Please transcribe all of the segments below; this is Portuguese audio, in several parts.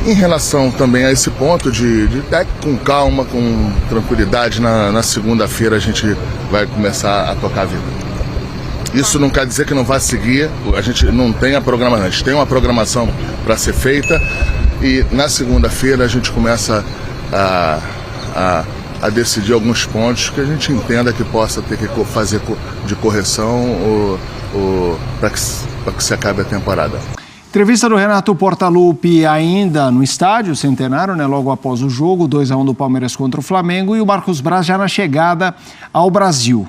Em relação também a esse ponto de com calma, com tranquilidade, na segunda-feira a gente vai começar a tocar a vida. Isso não quer dizer que não vai seguir, a gente não tem a programação, a gente tem uma programação para ser feita e na segunda-feira a gente começa a decidir alguns pontos que a gente entenda que possa ter que fazer de correção para que se acabe a temporada. Entrevista do Renato Portaluppi ainda no estádio Centenário, né, logo após o jogo, 2-1 do Palmeiras contra o Flamengo, e o Marcos Braz já na chegada ao Brasil.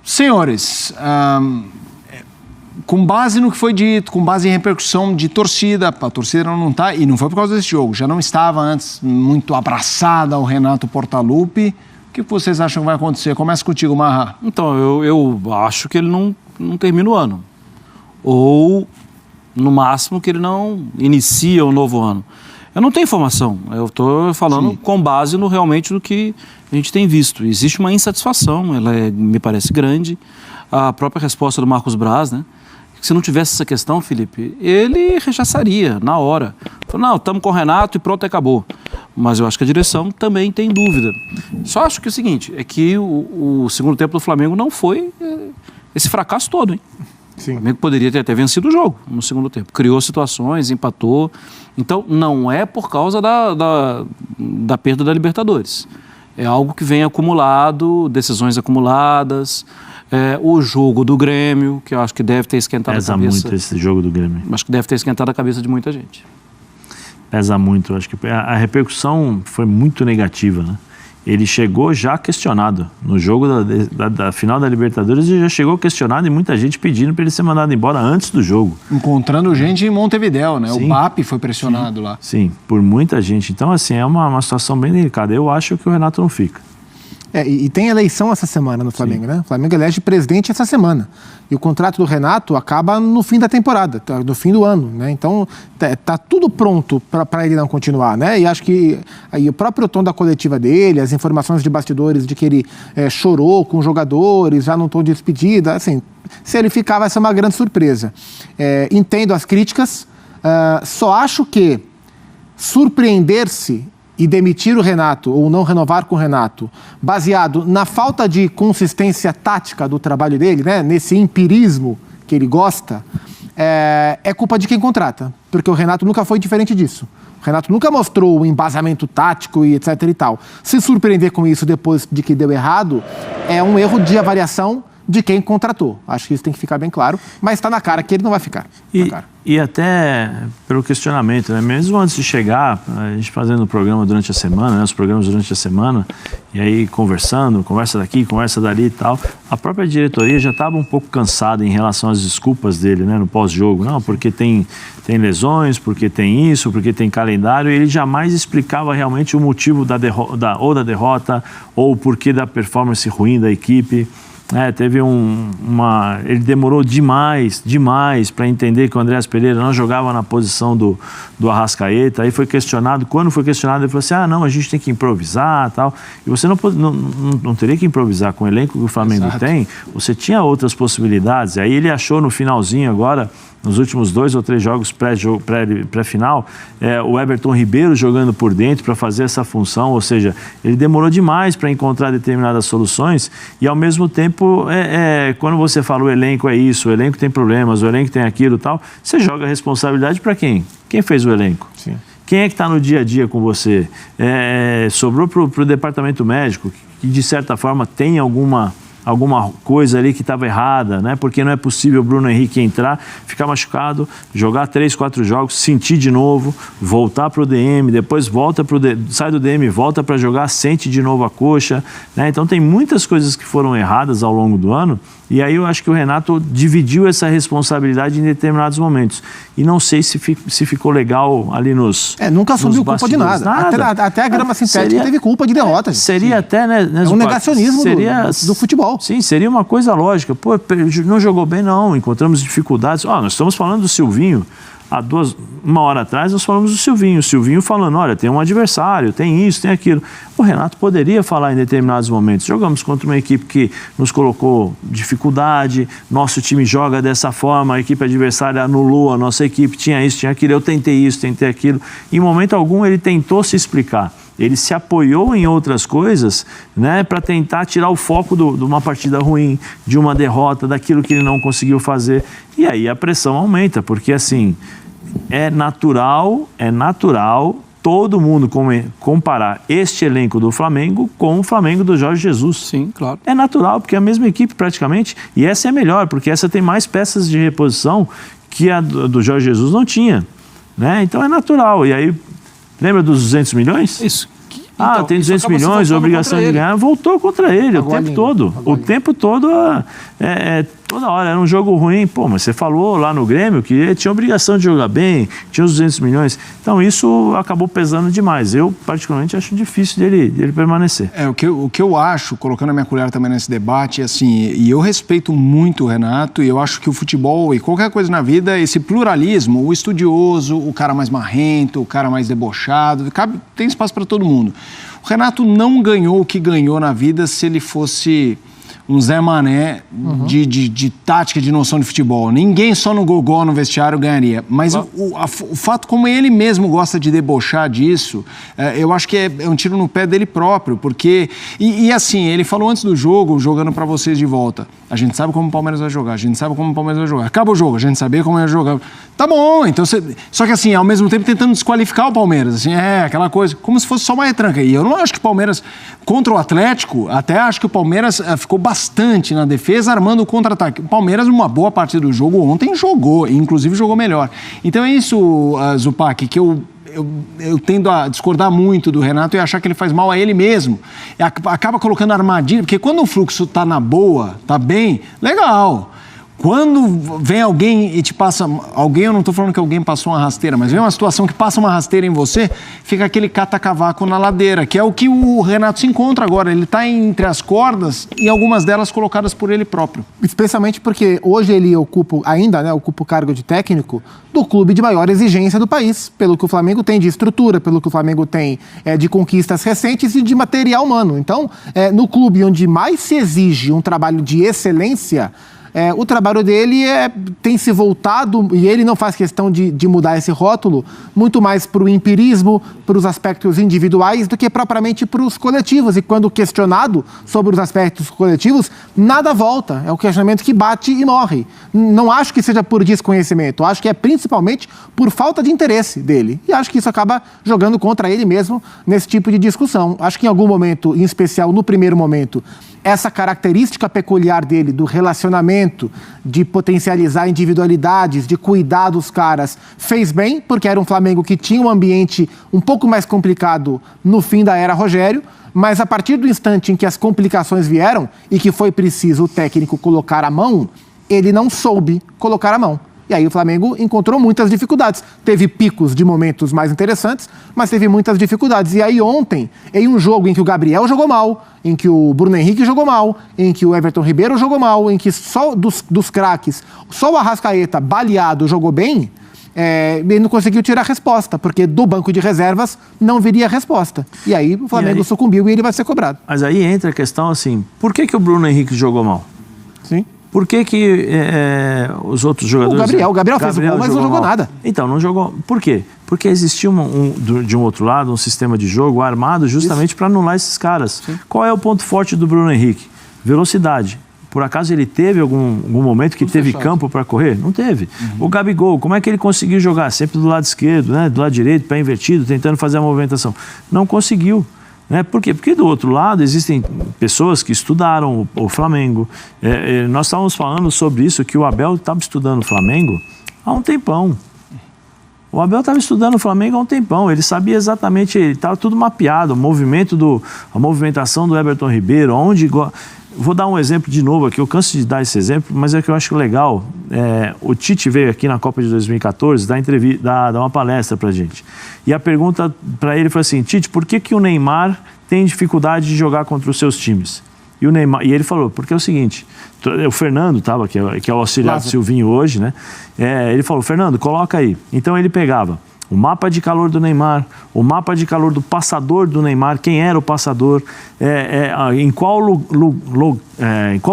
Senhores, com base no que foi dito, com base em repercussão de torcida, a torcida não está, e não foi por causa desse jogo, já não estava antes muito abraçada ao Renato Portaluppi. O que vocês acham que vai acontecer? Começa contigo, Marra. Então, eu acho que ele não termina o ano. Ou, no máximo, que ele não inicia o novo ano. Eu não tenho informação. Eu estou falando com base realmente no que a gente tem visto. Existe uma insatisfação, ela me parece grande. A própria resposta do Marcos Braz, né? Se não tivesse essa questão, Felipe, ele rechaçaria na hora. Falou, não, estamos com o Renato e pronto, acabou. Mas eu acho que a direção também tem dúvida. Só acho que é o seguinte, é que o segundo tempo do Flamengo não foi esse fracasso todo, hein? Sim. O Flamengo poderia ter até vencido o jogo no segundo tempo. Criou situações, empatou. Então, não é por causa da perda da Libertadores. É algo que vem acumulado, decisões acumuladas, o jogo do Grêmio, que eu acho que deve ter esquentado a cabeça. Pesa muito esse jogo do Grêmio. Acho que deve ter esquentado a cabeça de muita gente. Pesa muito. Acho que a repercussão foi muito negativa, né? Ele chegou já questionado. No jogo da final da Libertadores, ele já chegou questionado e muita gente pedindo para ele ser mandado embora antes do jogo. Encontrando gente em Montevidéu, né? Sim. O BAP foi pressionado lá. Sim, por muita gente. Então, assim, é uma situação bem delicada. Eu acho que o Renato não fica. E tem eleição essa semana no Flamengo, né? O Flamengo elege presidente essa semana. E o contrato do Renato acaba no fim da temporada, no fim do ano, né? Então, tá tudo pronto para ele não continuar, né? E acho que aí, o próprio tom da coletiva dele, as informações de bastidores de que ele chorou com os jogadores, já num tom de despedida, assim, se ele ficar vai ser uma grande surpresa. Entendo as críticas, só acho que surpreender-se e demitir o Renato ou não renovar com o Renato, baseado na falta de consistência tática do trabalho dele, né, nesse empirismo que ele gosta, é culpa de quem contrata, porque o Renato nunca foi diferente disso. O Renato nunca mostrou o embasamento tático e etc e tal. Se surpreender com isso depois de que deu errado, é um erro de avaliação de quem contratou. Acho que isso tem que ficar bem claro, mas está na cara que ele não vai ficar. E até pelo questionamento, né? Mesmo antes de chegar, a gente fazendo o programa durante a semana, né? Os programas durante a semana, e aí conversa daqui, conversa dali e tal, a própria diretoria já estava um pouco cansada em relação às desculpas dele, né? No pós-jogo, não, porque tem lesões, porque tem isso, porque tem calendário, e ele jamais explicava realmente o motivo da derrota ou o porquê da performance ruim da equipe. Teve ele demorou demais para entender que o Andréas Pereira não jogava na posição do Arrascaeta. Aí foi questionado, quando foi questionado, ele falou assim, não, a gente tem que improvisar e tal. E você não teria que improvisar com o elenco que o Flamengo tem, você tinha outras possibilidades. Aí ele achou no finalzinho agora, nos últimos 2 ou 3 jogos pré-final, o Everton Ribeiro jogando por dentro para fazer essa função, ou seja, ele demorou demais para encontrar determinadas soluções e, ao mesmo tempo, quando você fala o elenco é isso, o elenco tem problemas, o elenco tem aquilo e tal, você joga a responsabilidade para quem? Quem fez o elenco? Sim. Quem é que está no dia a dia com você? Sobrou para o departamento médico, que de certa forma tem alguma coisa ali que estava errada, né? Porque não é possível o Bruno Henrique entrar, ficar machucado, jogar 3, 4 jogos, sentir de novo, voltar para o DM, depois sai do DM, volta para jogar, sente de novo a coxa, né? Então tem muitas coisas que foram erradas ao longo do ano e aí eu acho que o Renato dividiu essa responsabilidade em determinados momentos. E não sei se ficou legal ali nunca assumiu culpa de nada. Até a grama sintética teve culpa de derrota. Seria até, né? Um negacionismo do futebol. Sim, seria uma coisa lógica. Pô, não jogou bem, não. Encontramos dificuldades. Nós estamos falando do Silvinho. uma hora atrás nós falamos do Silvinho. O Silvinho falando, olha, tem um adversário, tem isso, tem aquilo. O Renato poderia falar em determinados momentos. Jogamos contra uma equipe que nos colocou dificuldade, nosso time joga dessa forma, a equipe adversária anulou a nossa equipe, tinha isso, tinha aquilo, eu tentei isso, tentei aquilo. Em momento algum ele tentou se explicar. Ele se apoiou em outras coisas, né, para tentar tirar o foco de uma partida ruim, de uma derrota, daquilo que ele não conseguiu fazer. E aí a pressão aumenta, porque assim, é natural todo mundo comparar este elenco do Flamengo com o Flamengo do Jorge Jesus. Sim, claro. É natural, porque é a mesma equipe praticamente, e essa é melhor, porque essa tem mais peças de reposição que a do Jorge Jesus não tinha, né? Então é natural. E aí, lembra dos 200 milhões? Isso. Então, tem 200 milhões, obrigação de ganhar, voltou contra ele o tempo todo. O tempo todo, toda hora. Era um jogo ruim. Pô, mas você falou lá no Grêmio que ele tinha obrigação de jogar bem, tinha os 200 milhões. Então, isso acabou pesando demais. Eu, particularmente, acho difícil dele permanecer. O que eu acho, colocando a minha colher também nesse debate, assim, e eu respeito muito o Renato, e eu acho que o futebol e qualquer coisa na vida, esse pluralismo, o estudioso, o cara mais marrento, o cara mais debochado, tem espaço para todo mundo. O Renato não ganhou o que ganhou na vida se ele fosse um Zé Mané de tática, de noção de futebol. Ninguém só no gogó, no vestiário, ganharia. Mas o fato como ele mesmo gosta de debochar disso, eu acho que é um tiro no pé dele próprio, porque... E assim, ele falou antes do jogo, jogando para vocês de volta, a gente sabe como o Palmeiras vai jogar, a gente sabe como o Palmeiras vai jogar. Acaba o jogo, a gente sabia como ia jogar. Tá bom, então só que assim, ao mesmo tempo tentando desqualificar o Palmeiras, assim, aquela coisa, como se fosse só uma retranca. E eu não acho que o Palmeiras, contra o Atlético, até acho que o Palmeiras ficou bastante na defesa, armando o contra-ataque. O Palmeiras, uma boa parte do jogo ontem jogou, e inclusive jogou melhor. Então é isso, Zupac, que eu tendo a discordar muito do Renato e achar que ele faz mal a ele mesmo. Acaba colocando armadilha, porque quando o fluxo tá na boa, tá bem, legal. Quando vem alguém e te passa... Alguém, eu não estou falando que alguém passou uma rasteira, mas vem uma situação que passa uma rasteira em você, fica aquele cata-cavaco na ladeira, que é o que o Renato se encontra agora. Ele está entre as cordas e algumas delas colocadas por ele próprio. Especialmente porque hoje ele ocupa o cargo de técnico do clube de maior exigência do país, pelo que o Flamengo tem de estrutura, pelo que o Flamengo tem de conquistas recentes e de material humano. Então, no clube onde mais se exige um trabalho de excelência... o trabalho dele tem se voltado, e ele não faz questão de mudar esse rótulo, muito mais para o empirismo, para os aspectos individuais, do que propriamente para os coletivos. E quando questionado sobre os aspectos coletivos, nada volta. É o questionamento que bate e morre. Não acho que seja por desconhecimento, acho que é principalmente por falta de interesse dele. E acho que isso acaba jogando contra ele mesmo nesse tipo de discussão. Acho que em algum momento, em especial no primeiro momento, essa característica peculiar dele, do relacionamento, de potencializar individualidades, de cuidar dos caras, fez bem, porque era um Flamengo que tinha um ambiente um pouco mais complicado no fim da era Rogério, mas a partir do instante em que as complicações vieram e que foi preciso o técnico colocar a mão, ele não soube colocar a mão. E aí o Flamengo encontrou muitas dificuldades. Teve picos de momentos mais interessantes, mas teve muitas dificuldades. E aí ontem, em um jogo em que o Gabriel jogou mal, em que o Bruno Henrique jogou mal, em que o Everton Ribeiro jogou mal, em que só dos craques, só o Arrascaeta, baleado, jogou bem, ele não conseguiu tirar a resposta, porque do banco de reservas não viria a resposta. E aí o Flamengo sucumbiu e ele vai ser cobrado. Mas aí entra a questão assim, por que o Bruno Henrique jogou mal? Sim. Por que os outros jogadores... O Gabriel fez o gol, mas não jogou nada. Então, não jogou. Por quê? Porque existia de um outro lado um sistema de jogo armado justamente para anular esses caras. Sim. Qual é o ponto forte do Bruno Henrique? Velocidade. Por acaso ele teve algum momento que teve campo para correr? Não teve. O Gabigol, como é que ele conseguiu jogar? Sempre do lado esquerdo, né? Do lado direito, pé invertido, tentando fazer a movimentação. Não conseguiu. Por quê? Porque do outro lado existem pessoas que estudaram o Flamengo. Nós estávamos falando sobre isso, que o Abel estava estudando o Flamengo há um tempão. O Abel estava estudando o Flamengo há um tempão. Ele sabia exatamente, estava tudo mapeado, a movimentação do Everton Ribeiro, onde... Vou dar um exemplo de novo aqui, eu canso de dar esse exemplo, mas é que eu acho legal. O Tite veio aqui na Copa de 2014 dar uma palestra pra gente. E a pergunta para ele foi assim, Tite, por que o Neymar tem dificuldade de jogar contra os seus times? E o Neymar, e ele falou, porque é o seguinte, o Fernando estava, que é o auxiliar do Silvinho hoje, né? Ele falou, Fernando, coloca aí. Então ele pegava o mapa de calor do Neymar, o mapa de calor do passador do Neymar, quem era o passador, em qual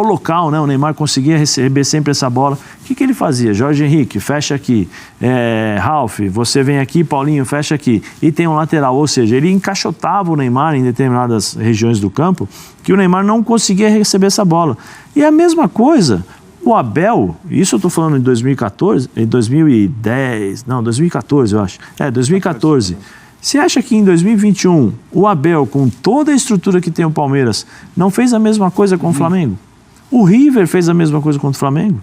local, né, o Neymar conseguia receber sempre essa bola. O que ele fazia? Jorge Henrique, fecha aqui. Ralf, você vem aqui, Paulinho, fecha aqui. E tem um lateral, ou seja, ele encaixotava o Neymar em determinadas regiões do campo que o Neymar não conseguia receber essa bola. E a mesma coisa... O Abel, isso eu estou falando em 2014, em 2010, não, 2014 eu acho. 2014. Você acha que em 2021 o Abel, com toda a estrutura que tem o Palmeiras, não fez a mesma coisa com o Flamengo? O River fez a mesma coisa contra o Flamengo?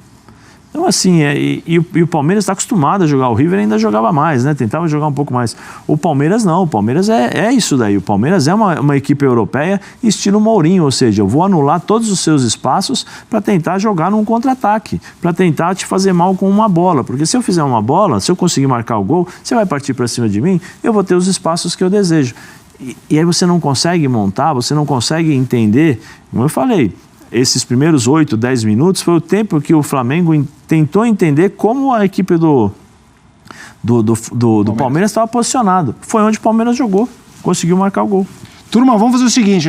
Então, assim, e o Palmeiras está acostumado a jogar. O River ainda jogava mais, né? Tentava jogar um pouco mais. O Palmeiras não. O Palmeiras é isso daí. O Palmeiras é uma equipe europeia estilo Mourinho, ou seja, eu vou anular todos os seus espaços para tentar jogar num contra-ataque, para tentar te fazer mal com uma bola. Porque se eu fizer uma bola, se eu conseguir marcar o gol, você vai partir para cima de mim, eu vou ter os espaços que eu desejo. E aí você não consegue montar, você não consegue entender, como eu falei, esses primeiros 8, 10 minutos foi o tempo que o Flamengo tentou entender como a equipe do Palmeiras estava posicionado. Foi onde o Palmeiras jogou, conseguiu marcar o gol. Turma, vamos fazer o seguinte...